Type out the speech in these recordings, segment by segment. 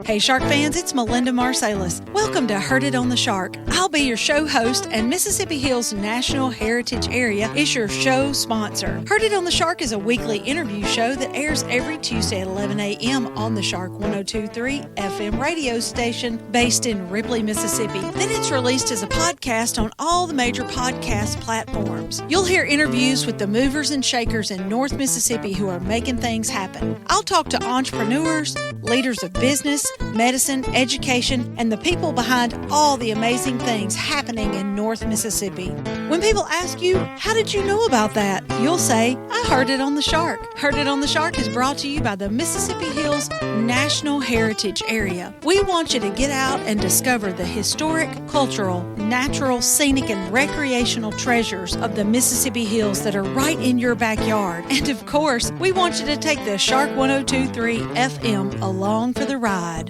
Hey Shark fans, it's Melinda Marsalis. Welcome to Heard It on the Shark. I'll be your show host, and Mississippi Hills National Heritage Area is your show sponsor. Heard It on the Shark is a weekly interview show that airs every Tuesday at 11 a.m. on the Shark 102.3 FM radio station based in Ripley, Mississippi. Then it's released as a podcast on all the major podcast platforms. You'll hear interviews with the movers and shakers in North Mississippi who are making things happen. I'll talk to entrepreneurs, leaders of business, medicine, education, and the people behind all the amazing things happening in North Mississippi. When people ask you, how did you know about that? You'll say, I heard it on the Shark. Heard It on the Shark is brought to you by the Mississippi Hills National Heritage Area. We want you to get out and discover the historic, cultural, natural, scenic, and recreational treasures of the Mississippi Hills that are right in your backyard. And of course, we want you to take the Shark 102.3 FM along for the ride.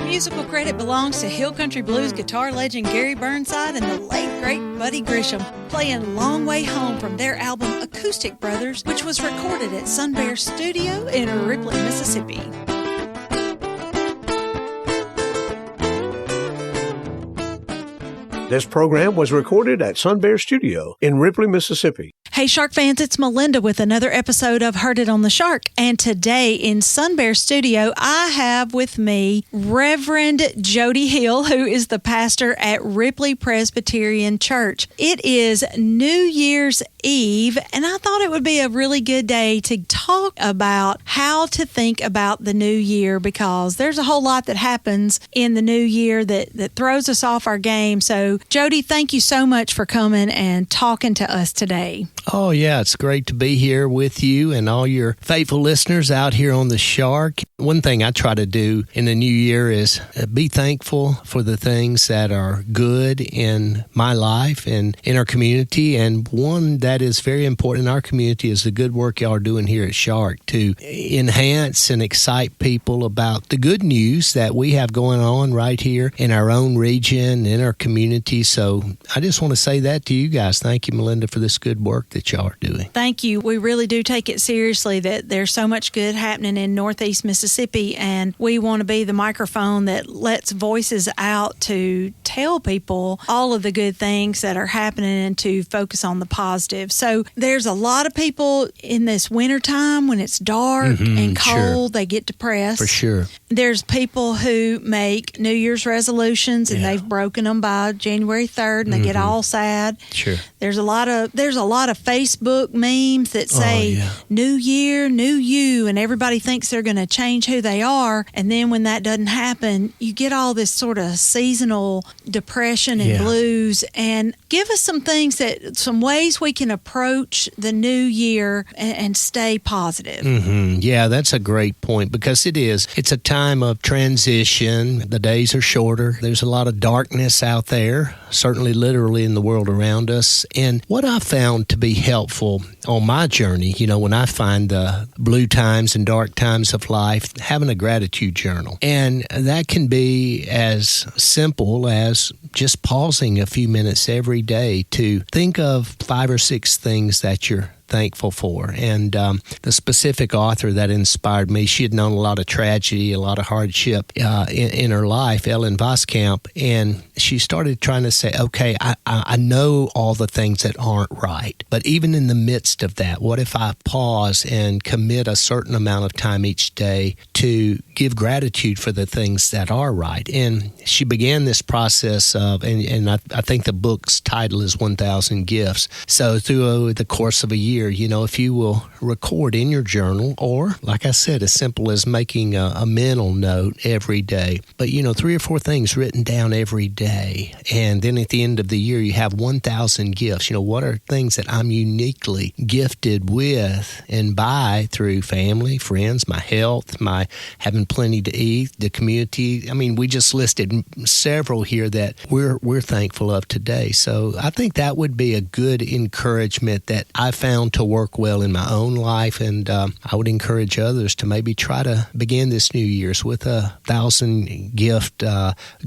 Musical credit belongs to Hill Country Blues guitar legend Gary Burnside and the late great Buddy Grisham, playing Long Way Home from their album Acoustic Brothers, which was recorded at Sun Bear Studio in Ripley, Mississippi. This program was recorded at Sun Bear Studio in Ripley, Mississippi. Hey Shark fans, it's Melinda with another episode of Heard It on the Shark. And today in Sun Bear Studio, I have with me Reverend Jody Hill, who is the pastor at Ripley Presbyterian Church. It is New Year's Eve, and I thought it would be a really good day to talk about how to think about the new year, because there's a whole lot that happens in the new year that throws us off our game. So Jody, thank you so much for coming and talking to us today. Oh, yeah, it's great to be here with you and all your faithful listeners out here on the Shark. One thing I try to do in the new year is be thankful for the things that are good in my life and in our community. And one that is very important in our community is the good work y'all are doing here at Shark to enhance and excite people about the good news that we have going on right here in our own region, in our community. So I just want to say that to you guys. Thank you, Melinda, for this good work that y'all are doing. Thank you. We really do take it seriously that there's so much good happening in Northeast Mississippi, and we want to be the microphone that lets voices out to tell people all of the good things that are happening and to focus on the positive. So there's a lot of people in this wintertime when it's dark and cold, they get depressed. For sure. There's people who make New Year's resolutions and they've broken them by January 3rd and they get all sad. Sure. There's a lot of Facebook memes that say New Year, New You, and everybody thinks they're going to change who they are. And then when that doesn't happen, you get all this sort of seasonal depression and blues. And give us some ways we can approach the new year and stay positive. Yeah, that's a great point, because it's a time of transition. The days are shorter. There's a lot of darkness out there, certainly literally in the world around us. And what I found to be helpful on my journey, when I find the blue times and dark times of life, having a gratitude journal. And that can be as simple as just pausing a few minutes every day to think of 5 or 6 things that you're thankful for. And the specific author that inspired me, she had known a lot of tragedy, a lot of hardship in her life, Ellen Voskamp, and she started trying to say, okay, I know all the things that aren't right, but even in the midst of that, what if I pause and commit a certain amount of time each day to give gratitude for the things that are right? And she began this process of, and I think the book's title is 1,000 Gifts. So through the course of a year, if you will record in your journal, or like I said, as simple as making a mental note every day, but 3 or 4 things written down every day. And then at the end of the year, you have 1,000 gifts. What are things that I'm uniquely gifted with and by through family, friends, my health, my having plenty to eat, the community. I mean, we just listed several here that we're thankful of today. So I think that would be a good encouragement that I found found to work well in my own life, and I would encourage others to maybe try to begin this New Year's with a 1,000 gift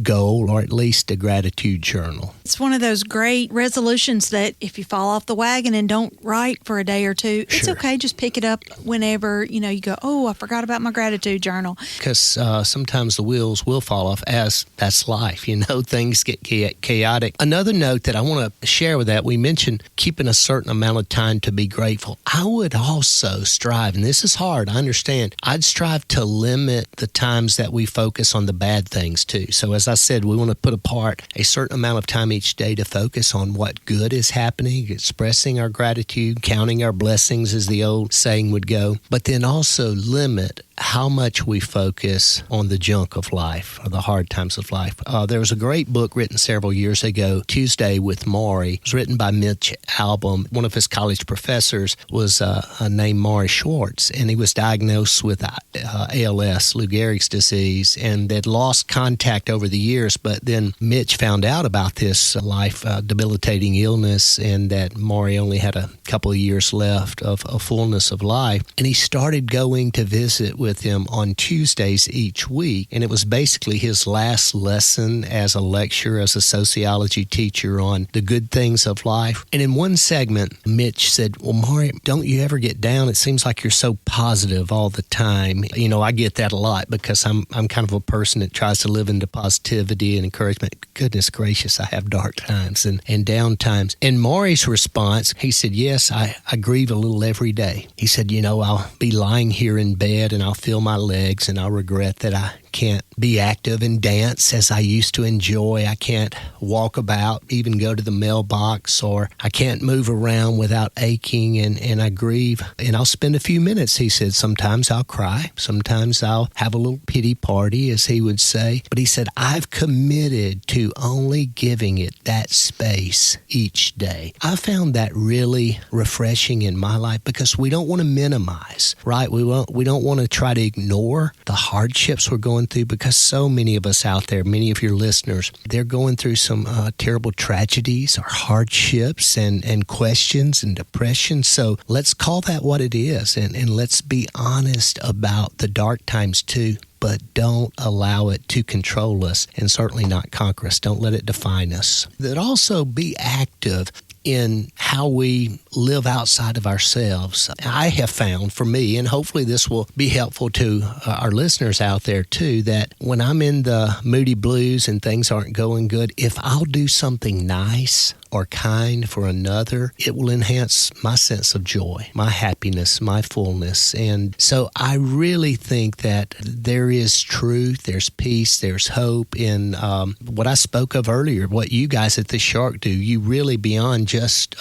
goal, or at least a gratitude journal. It's one of those great resolutions that if you fall off the wagon and don't write for a day or two, it's okay. Just pick it up whenever, you go, oh, I forgot about my gratitude journal. Because sometimes the wheels will fall off, as that's life. Things get chaotic. Another note that I want to share with that, we mentioned keeping a certain amount of time to be grateful. I would also strive, and this is hard, I understand, I'd strive to limit the times that we focus on the bad things too. So as I said, we want to put apart a certain amount of time each day to focus on what good is happening, expressing our gratitude, counting our blessings, as the old saying would go, but then also limit how much we focus on the junk of life, or the hard times of life. There was a great book written several years ago, Tuesday with Maury. It was written by Mitch Albom. One of his college professors was named Maury Schwartz, and he was diagnosed with ALS, Lou Gehrig's disease, and they'd lost contact over the years, but then Mitch found out about this life-debilitating illness, and that Maury only had a couple of years left of a fullness of life, and he started going to visit with him on Tuesdays each week, and it was basically his last lesson as a lecturer, as a sociology teacher, on the good things of life. And in one segment, Mitch said, well, Maury, don't you ever get down? It seems like you're so positive all the time. I get that a lot because I'm kind of a person that tries to live into positivity and encouragement. Goodness gracious, I have dark times and down times. And Maury's response, he said, yes, I grieve a little every day. He said, I'll be lying here in bed and I'll feel my legs and I'll regret that I can't be active and dance as I used to enjoy. I can't walk about, even go to the mailbox, or I can't move around without aching, and I grieve. And I'll spend a few minutes, he said. Sometimes I'll cry. Sometimes I'll have a little pity party, as he would say. But he said, I've committed to only giving it that space each day. I found that really refreshing in my life, because we don't want to minimize, right? We don't want to try to ignore the hardships we're going through, because so many of us out there, many of your listeners, they're going through some terrible tragedies or hardships and questions and depression. So let's call that what it is, and let's be honest about the dark times too. But don't allow it to control us, and certainly not conquer us. Don't let it define us. That also be active in how we live outside of ourselves. I have found, for me, and hopefully this will be helpful to our listeners out there too, that when I'm in the moody blues and things aren't going good, if I'll do something nice or kind for another, it will enhance my sense of joy, my happiness, my fullness. And so I really think that there is truth, there's peace, there's hope in what I spoke of earlier, what you guys at the Shark do. You really, beyond just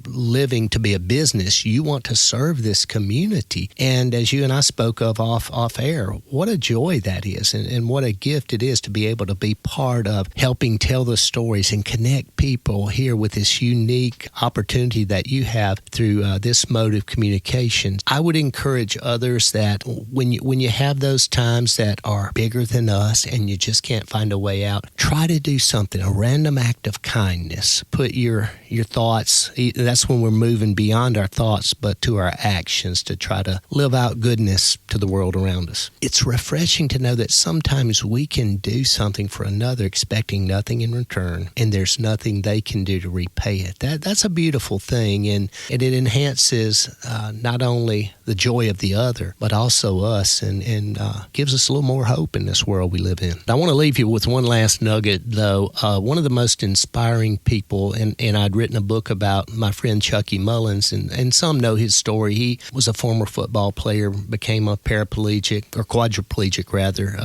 living to be a business, you want to serve this community. And as you and I spoke of off air, what a joy that is, and what a gift it is to be able to be part of helping tell the stories and connect people here with this unique opportunity that you have through this mode of communication. I would encourage others that when you have those times that are bigger than us and you just can't find a way out, try to do something, a random act of kindness. Put your thoughts, that's when we're moving beyond our thoughts, but to our actions, to try to live out goodness to the world around us. It's refreshing to know that sometimes we can do something for another expecting nothing in return, and there's nothing they can do to repay it. That's a beautiful thing, and it enhances not only the joy of the other, but also us, and gives us a little more hope in this world we live in. I want to leave you with one last nugget, though. One of the most inspiring people, and I'd written a book about my friend Chucky Mullins, and some know his story. He was a former football player, became a paraplegic, or quadriplegic rather,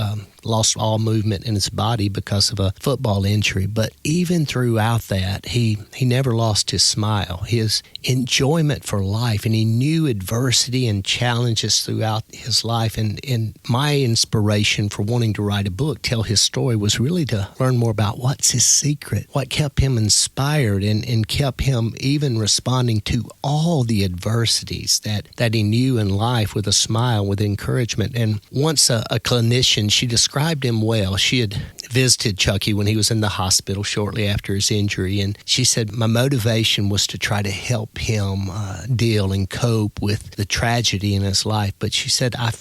lost all movement in his body because of a football injury. But even throughout that, he never lost his smile, his enjoyment for life, and he knew adversity and challenges throughout his life. And my inspiration for wanting to write a book, tell his story, was really to learn more about what's his secret, what kept him inspired and kept him even responding to all the adversities that he knew in life with a smile, with encouragement. And once a clinician, she described described him well. She had visited Chucky when he was in the hospital shortly after his injury, and she said, my motivation was to try to help him deal and cope with the tragedy in his life. But she said, I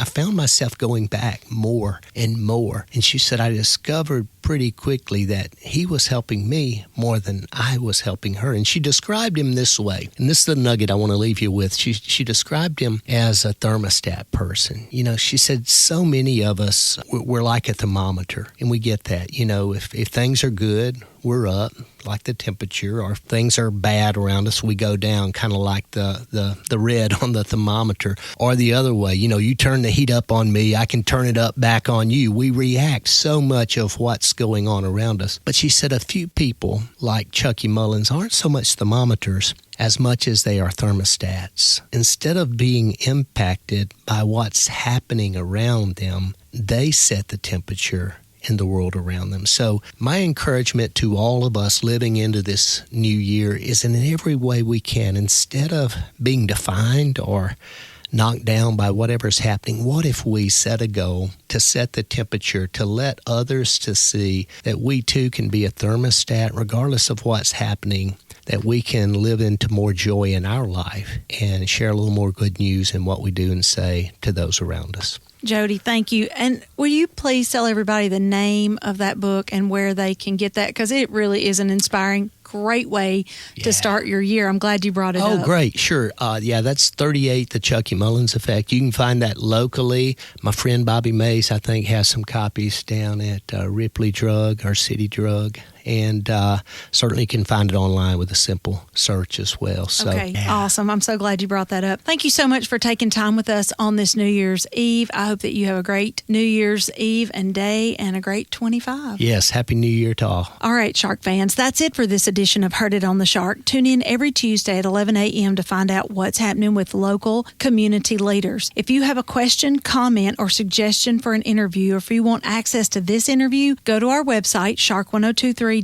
found myself going back more and more. And she said, I discovered pretty quickly that he was helping me more than I was helping her. And she described him this way. And this is the nugget I want to leave you with. She described him as a thermostat person. You know, she said so many of us, we're like a thermometer. And we get that. You know, if things are good, we're up, like the temperature, or if things are bad around us, we go down, kind of like the red on the thermometer. Or the other way, you know, you turn the heat up on me, I can turn it up back on you. We react so much of what's going on around us. But she said a few people, like Chucky Mullins, aren't so much thermometers as much as they are thermostats. Instead of being impacted by what's happening around them, they set the temperature in the world around them. So my encouragement to all of us living into this new year is in every way we can, instead of being defined or knocked down by whatever's happening, what if we set a goal to set the temperature, to let others to see that we too can be a thermostat regardless of what's happening, that we can live into more joy in our life and share a little more good news in what we do and say to those around us. Jody, thank you. And will you please tell everybody the name of that book and where they can get that? Because it really is an inspiring, great way to start your year. I'm glad you brought it up. Oh, great. Sure. That's 38, The Chucky Mullins Effect. You can find that locally. My friend Bobby Mays, I think, has some copies down at Ripley Drug or City Drug. And certainly can find it online with a simple search as well. So, okay, awesome. I'm so glad you brought that up. Thank you so much for taking time with us on this New Year's Eve. I hope that you have a great New Year's Eve and day and a great 25. Yes, Happy New Year to all. All right, Shark fans, that's it for this edition of Heard It on the Shark. Tune in every Tuesday at 11 a.m. to find out what's happening with local community leaders. If you have a question, comment, or suggestion for an interview, or if you want access to this interview, go to our website, shark1023.com,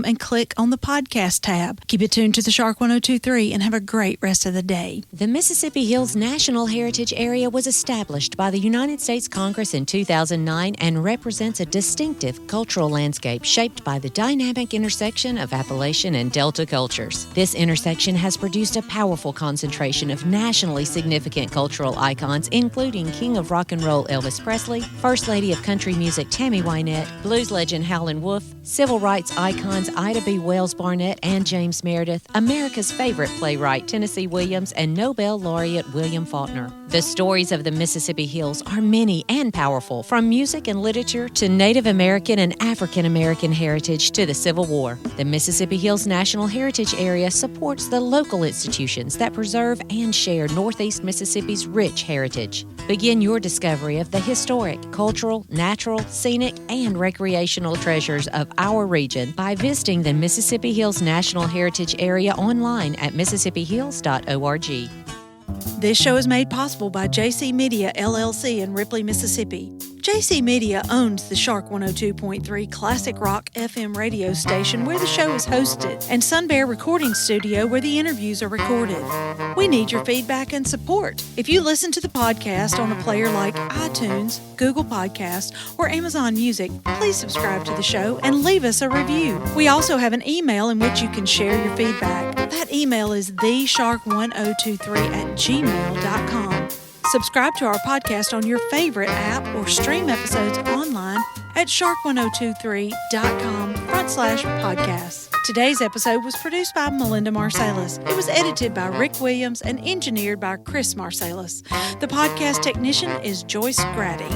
and click on the podcast tab. Keep it tuned to the Shark 1023 and have a great rest of the day. The Mississippi Hills National Heritage Area was established by the United States Congress in 2009 and represents a distinctive cultural landscape shaped by the dynamic intersection of Appalachian and Delta cultures. This intersection has produced a powerful concentration of nationally significant cultural icons, including King of Rock and Roll Elvis Presley, First Lady of Country Music Tammy Wynette, blues legend Howlin' Wolf, civil rights icons Ida B. Wells Barnett and James Meredith, America's favorite playwright Tennessee Williams, and Nobel laureate William Faulkner. The stories of the Mississippi Hills are many and powerful, from music and literature to Native American and African American heritage to the Civil War. The Mississippi Hills National Heritage Area supports the local institutions that preserve and share Northeast Mississippi's rich heritage. Begin your discovery of the historic, cultural, natural, scenic, and recreational treasures of our region by visiting the Mississippi Hills National Heritage Area online at MississippiHills.org. This show is made possible by JC Media, LLC in Ripley, Mississippi. JC Media owns the Shark 102.3 Classic Rock FM radio station where the show is hosted, and Sun Bear Recording Studio where the interviews are recorded. We need your feedback and support. If you listen to the podcast on a player like iTunes, Google Podcasts, or Amazon Music, please subscribe to the show and leave us a review. We also have an email in which you can share your feedback. That email is theshark1023@gmail.com. Subscribe to our podcast on your favorite app or stream episodes online at shark1023.com/podcasts. Today's episode was produced by Melinda Marsalis. It was edited by Rick Williams and engineered by Chris Marsalis. The podcast technician is Joyce Grady.